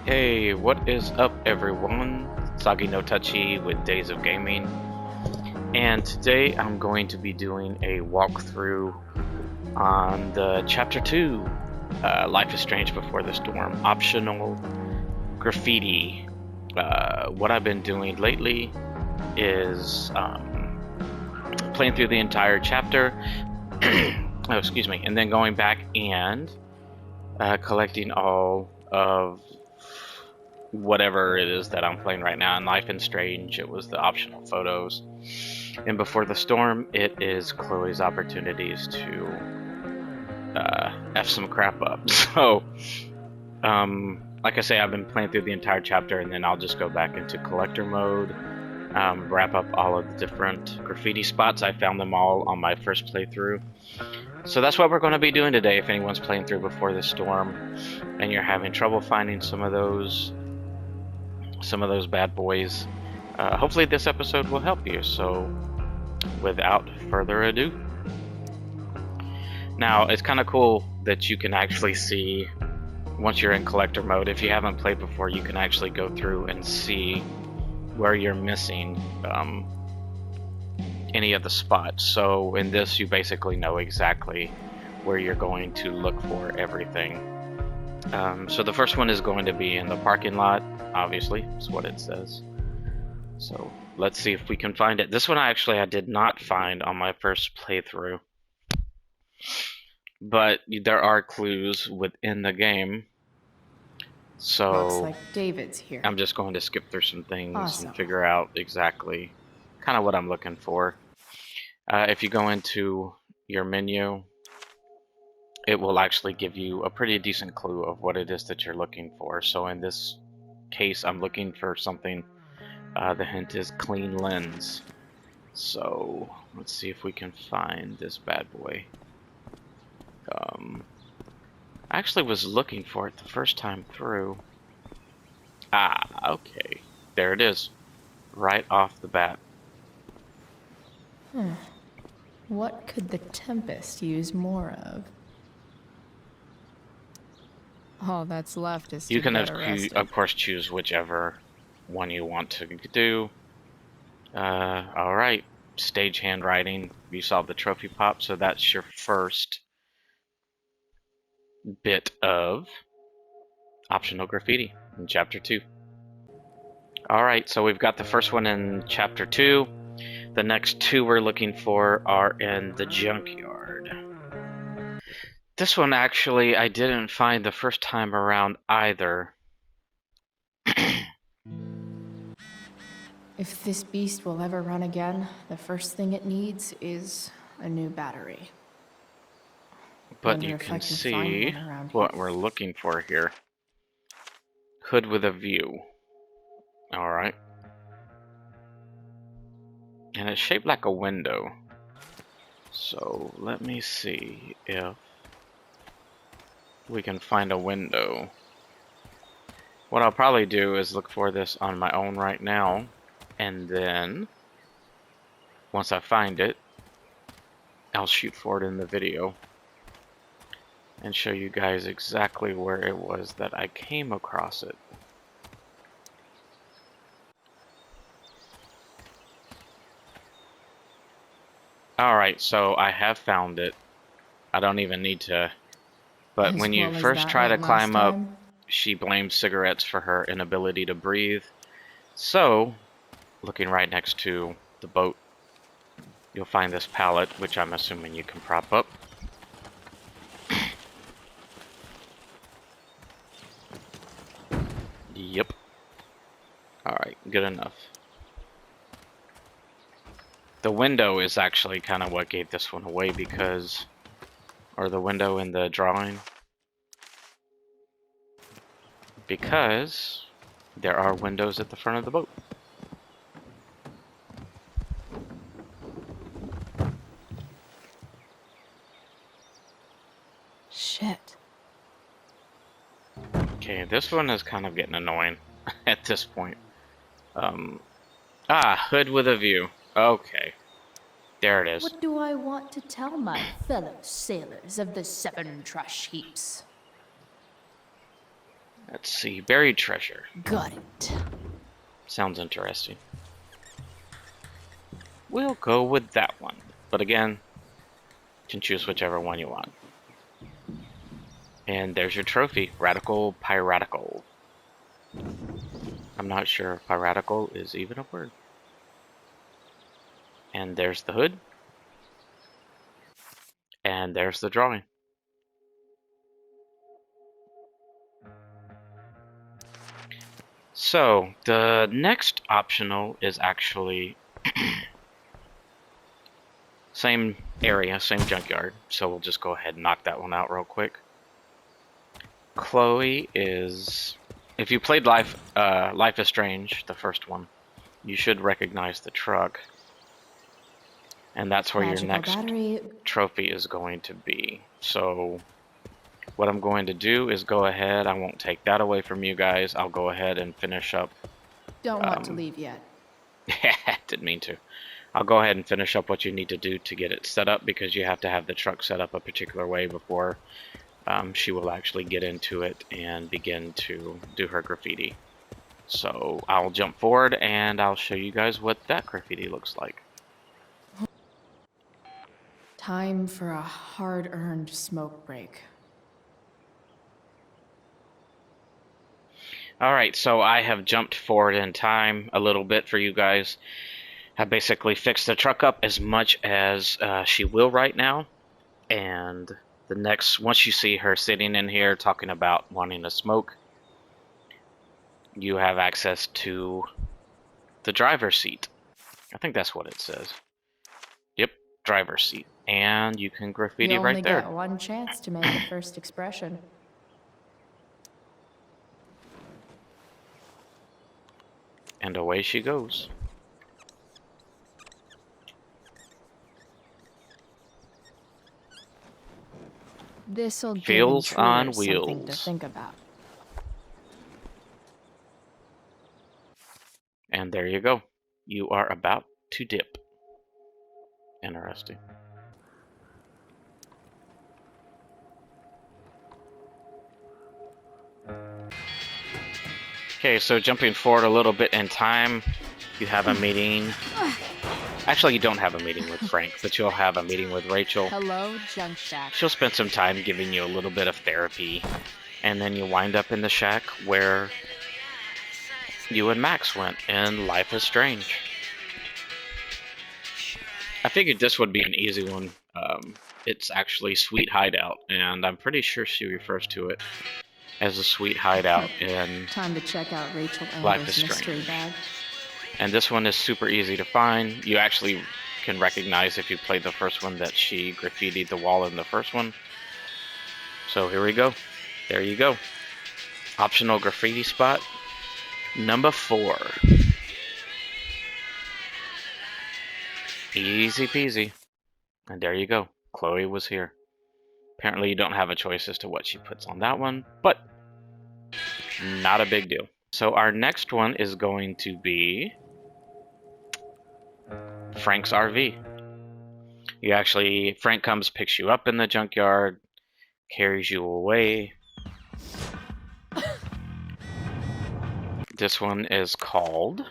Hey, what is up everyone? Sagi no Touchy with Days of Gaming. And today I'm going to be doing a walkthrough on the Chapter 2, Life is Strange Before the Storm, optional graffiti. What I've been doing lately is playing through the entire chapter, oh, excuse me, and then going back and collecting all of whatever it is that I'm playing right now. In Life is Strange, it was the optional photos. And Before the Storm, it is Chloe's opportunities to F some crap up. So, like I say, I've been playing through the entire chapter, and then I'll just go back into collector mode, wrap up all of the different graffiti spots. I found them all on my first playthrough. So that's what we're going to be doing today. If anyone's playing through Before the Storm and you're having trouble finding some of those bad boys, hopefully this episode will help you. So without further ado, now it's kind of cool that you can actually see, once you're in collector mode, if you haven't played before, you can actually go through and see where you're missing any of the spots. So in this, you basically know exactly where you're going to look for everything. So the first one is going to be in the parking lot, obviously, is what it says. So let's see if we can find it. This one I did not find on my first playthrough, but there are clues within the game. So looks like David's here. I'm just going to skip through some things Awesome. and figure out exactly kind of what I'm looking for. If you go into your menu, it will actually give you a pretty decent clue of what it is that you're looking for. So in this case, I'm looking for something. The hint is clean lens. So let's see if we can find this bad boy. I actually was looking for it the first time through. Ah, okay. There it is. Right off the bat. What could the Tempest use more of? All that's left is You to can, get arrested. of course, choose whichever one you want to do. Alright. Stage handwriting. You saw the trophy pop, so that's your first bit of optional graffiti in Chapter 2. Alright, so we've got the first one in Chapter 2. The next two we're looking for are in the junkyard. This one actually I didn't find the first time around either. If this beast will ever run again, the first thing it needs is a new battery. But Wonder you if can I find see one around what here. we're looking for here. Hood with a view. Alright. And it's shaped like a window. So let me see if we can find a window. What I'll probably do is look for this on my own right now, and then once I find it, I'll shoot for it in the video and show you guys exactly where it was that I came across it. Alright, so I have found it. I don't even need to. But when you first try to climb up, she blames cigarettes for her inability to breathe. So, looking right next to the boat, you'll find this pallet, which I'm assuming you can prop up. Yep. Alright, good enough. The window is actually kind of what gave this one away because... or the window in the drawing. Because there are windows at the front of the boat. Shit. Okay, this one is kind of getting annoying at this point. Hood with a view. Okay. There it is. What do I want to tell my fellow sailors of the 7 trash heaps? Let's see, buried treasure. Got it. Sounds interesting. We'll go with that one. But again, you can choose whichever one you want. And there's your trophy, Radical Piratical. I'm not sure if piratical is even a word. And there's the hood. And there's the drawing. So, the next optional is actually same area, same junkyard. So we'll just go ahead and knock that one out real quick. Chloe is... If you played Life is Strange, the first one, you should recognize the truck. And that's where your next trophy is going to be. So what I'm going to do is go ahead. I won't take that away from you guys. I'll go ahead and finish up. Don't want to leave yet. Didn't mean to. I'll go ahead and finish up what you need to do to get it set up, because you have to have the truck set up a particular way before she will actually get into it and begin to do her graffiti. So I'll jump forward and I'll show you guys what that graffiti looks like. Time for a hard-earned smoke break. Alright, so I have jumped forward in time a little bit for you guys. I basically fixed the truck up as much as she will right now. And the next, once you see her sitting in here talking about wanting to smoke, you have access to the driver's seat. I think that's what it says. Yep, driver's seat. And you can graffiti right there. You only get one chance to make a first expression. And away she goes. This'll give Feels on intruders something to wheels. think about. And there you go. You are about to dip. Interesting. Okay, so jumping forward a little bit in time, you have a meeting. Actually, you don't have a meeting with Frank, but you'll have a meeting with Rachel. Hello, junk shack. She'll spend some time giving you a little bit of therapy, and then you wind up in the shack where you and Max went in Life is Strange. I figured this would be an easy one. It's actually Sweet Hideout, and I'm pretty sure she refers to it as a Sweet Hideout in Time to check out Rachel Life is Amber's mystery Strange. bag. And this one is super easy to find. You actually can recognize, if you played the first one, that she graffitied the wall in the first one. So here we go. There you go. Optional graffiti spot number 4. Easy peasy. And there you go. Chloe was here. Apparently you don't have a choice as to what she puts on that one, but not a big deal. So our next one is going to be Frank's RV. Frank comes, picks you up in the junkyard, carries you away. This one is called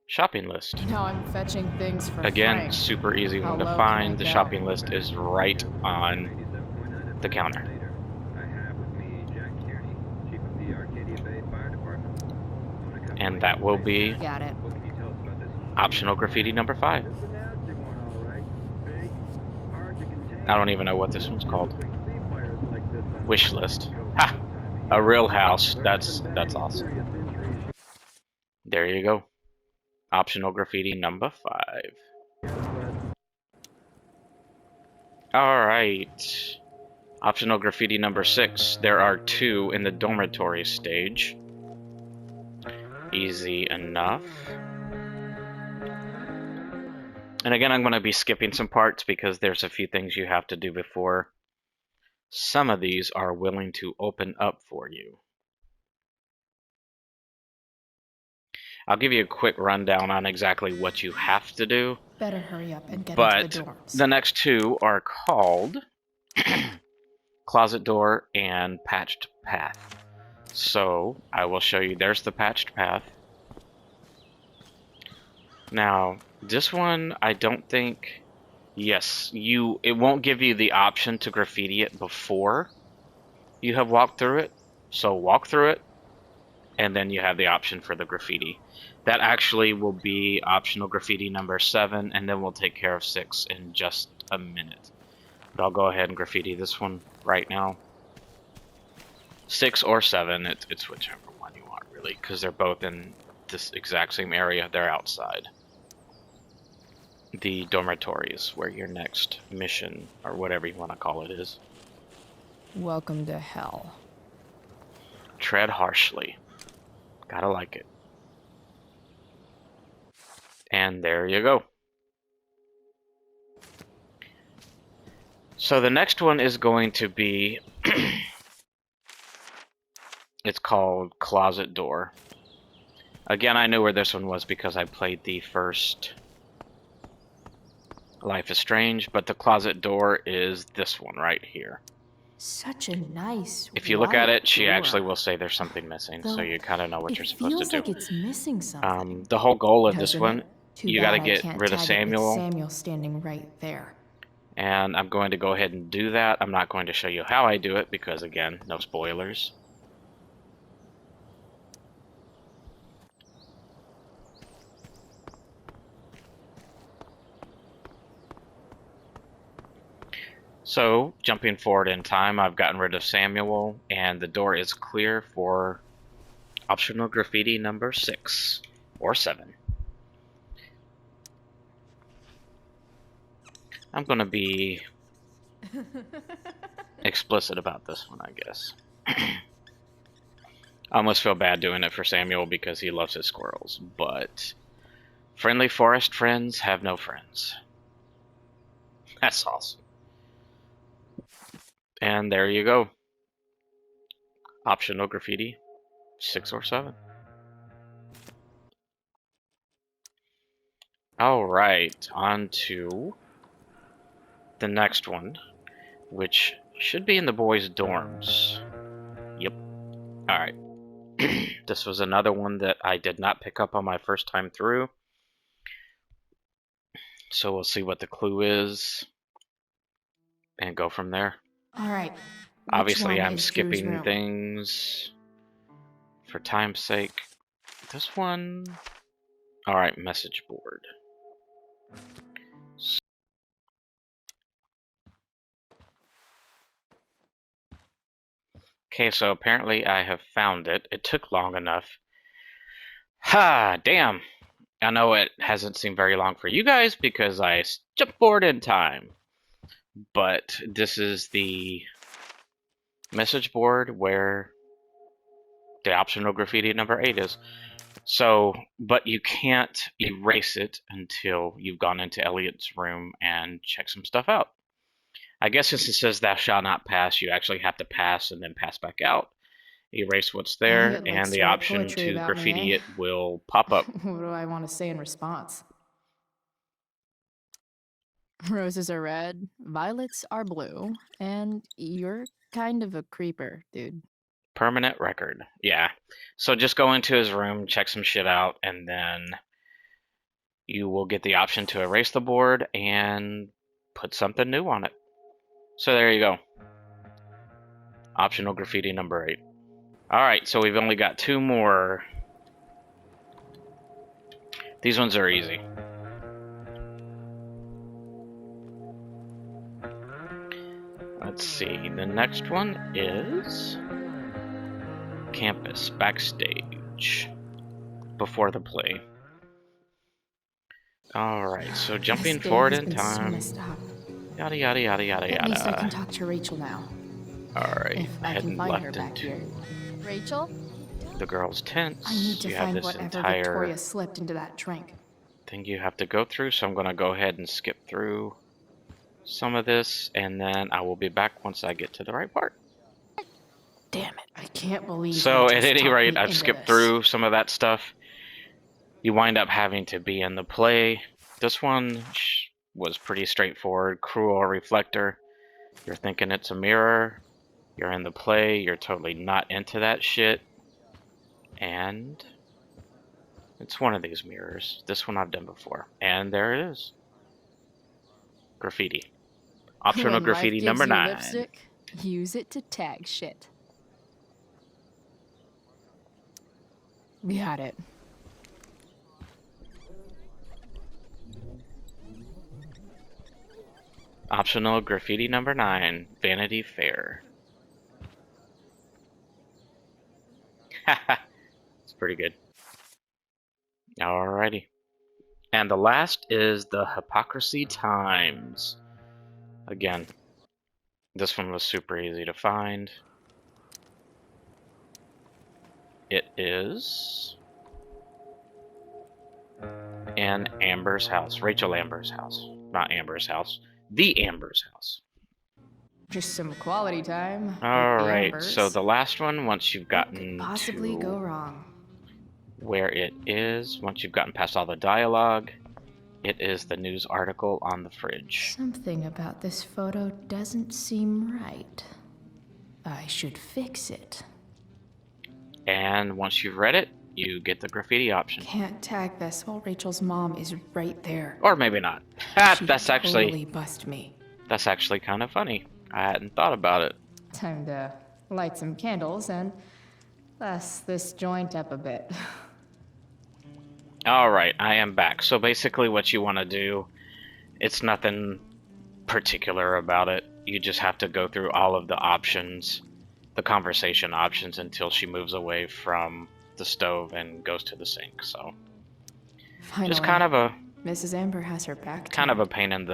Shopping List. Now I'm fetching things for Again, Frank. super easy How one to low find. can I The go? shopping list is right on the counter. And that will be Got it. optional graffiti number 5. I don't even know what this one's called. Wish list. Ha! A real house. That's awesome. There you go. Optional graffiti number 5. Alright. Optional graffiti number 6. There are 2 in the dormitory stage. Easy enough. And again, I'm going to be skipping some parts because there's a few things you have to do before some of these are willing to open up for you. I'll give you a quick rundown on exactly what you have to do. Better hurry up and get But into the dorms. the next 2 are called Closet Door and Patched Path. So I will show you. There's the patched path. Now, this one, I don't think... Yes, it won't give you the option to graffiti it before you have walked through it. So walk through it, and then you have the option for the graffiti. That actually will be optional graffiti number 7, and then we'll take care of 6 in just a minute. But I'll go ahead and graffiti this one right now. 6 or 7, it's whichever one you want, really, because they're both in this exact same area. They're outside. The dormitories, where your next mission, or whatever you want to call it, is. Welcome to hell. Tread harshly. Gotta like it. And there you go. So the next one is going to be... It's called Closet Door. Again, I knew where this one was because I played the first Life is Strange, but the closet door is this one right here. Such a nice. If you look at it, she door. actually will say there's something missing, so you kind of know what you're supposed to do. It feels like it's missing something. The whole goal of this Doesn't one, it? Too you bad got to I get can't rid of tag it with Samuel, Samuel standing right there. and I'm going to go ahead and do that. I'm not going to show you how I do it because, again, no spoilers. So, jumping forward in time, I've gotten rid of Samuel, and the door is clear for optional graffiti number 6 or 7. I'm going to be explicit about this one, I guess. I almost feel bad doing it for Samuel because he loves his squirrels, but friendly forest friends have no friends. That's awesome. And there you go. Optional graffiti 6 or 7. Alright, on to the next one, which should be in the boys' dorms. Yep. Alright. This was another one that I did not pick up on my first time through. So we'll see what the clue is and go from there. Alright. Obviously, I'm skipping things for time's sake. This one... Alright, message board. Okay, so apparently I have found it. It took long enough. Ha! Damn! I know it hasn't seemed very long for you guys because I jumped forward in time. But this is the message board where the optional graffiti number 8 is. So, but you can't erase it until you've gone into Elliot's room and checked some stuff out. I guess since it says thou shalt not pass, you actually have to pass and then pass back out. Erase what's there, and the option to graffiti it will pop up. What do I want to say in response? Roses are red, violets are blue, and you're kind of a creeper, dude. Permanent record. Yeah. So just go into his room, check some shit out, and then you will get the option to erase the board and put something new on it. So there you go. Optional graffiti number 8. Alright, so we've only got 2 more. These ones are easy. Let's see, the next one is campus backstage before the play. Alright, so jumping forward in time. Yada yada yada yada yada. At least I can talk to Rachel now. Alright, If I can find her back here. Rachel? The girls' tents. I need to you have find this whatever entire Victoria slipped into that drink. thing you have to go through, so I'm going to go ahead and skip through some of this, and then I will be back once I get to the right part. Damn it, I can't believe So you at just any talked rate, me I've into skipped this. through some of that stuff. You wind up having to be in the play. This one was pretty straightforward. Cruel reflector. You're thinking it's a mirror. you're in the play, you're totally not into that shit, and it's one of these mirrors. This one I've done before, and there it is. Graffiti. Optional When life graffiti gives number you 9. lipstick, use it to tag shit. Got it. Optional graffiti number 9, Vanity Fair. Haha, it's pretty good. Alrighty. And the last is the Hypocrisy Times. Again, this one was super easy to find. It is in Amber's house, Rachel Amber's house. Not Amber's house, the Amber's house. Just some quality time. Alright, so the last one, once you've What could gotten possibly go wrong? where it is, once you've gotten past all the dialogue, it is the news article on the fridge. Something about this photo doesn't seem right. I should fix it. And once you've read it, you get the graffiti option. Can't tag this while Rachel's mom is right there. Or maybe not. She'd That's actually totally bust me. That's actually kind of funny. I hadn't thought about it. Time to light some candles and bless this joint up a bit. Alright, I am back. So basically what you want to do, it's nothing particular about it. You just have to go through all of the options, the conversation options, until she moves away from the stove and goes to the sink. So Finally, just kind of a Mrs. Amber has her back kind of turned. a pain in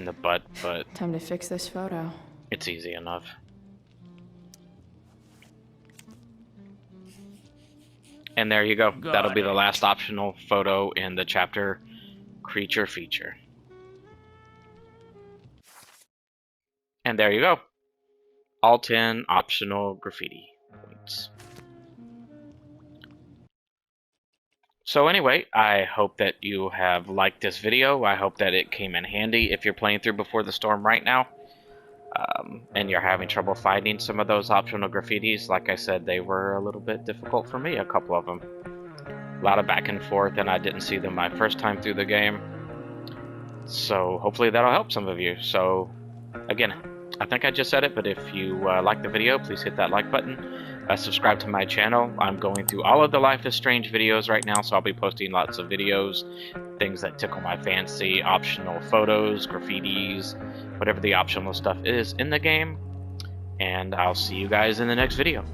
the butt, but Time to fix this photo. it's easy enough. And there you go. That'll be the last optional photo in the chapter creature feature. And there you go. All 10 optional graffiti points. So anyway, I hope that you have liked this video. I hope that it came in handy if you're playing through Before the Storm right now. And you're having trouble finding some of those optional graffitis. Like I said, they were a little bit difficult for me, a couple of them. A lot of back and forth, and I didn't see them my first time through the game. So hopefully that'll help some of you. So again, I think I just said it, but if you like the video, please hit that like button. Subscribe to my channel. I'm going through all of the Life is Strange videos right now, so I'll be posting lots of videos, things that tickle my fancy, optional photos, graffitis, whatever the optional stuff is in the game. And I'll see you guys in the next video.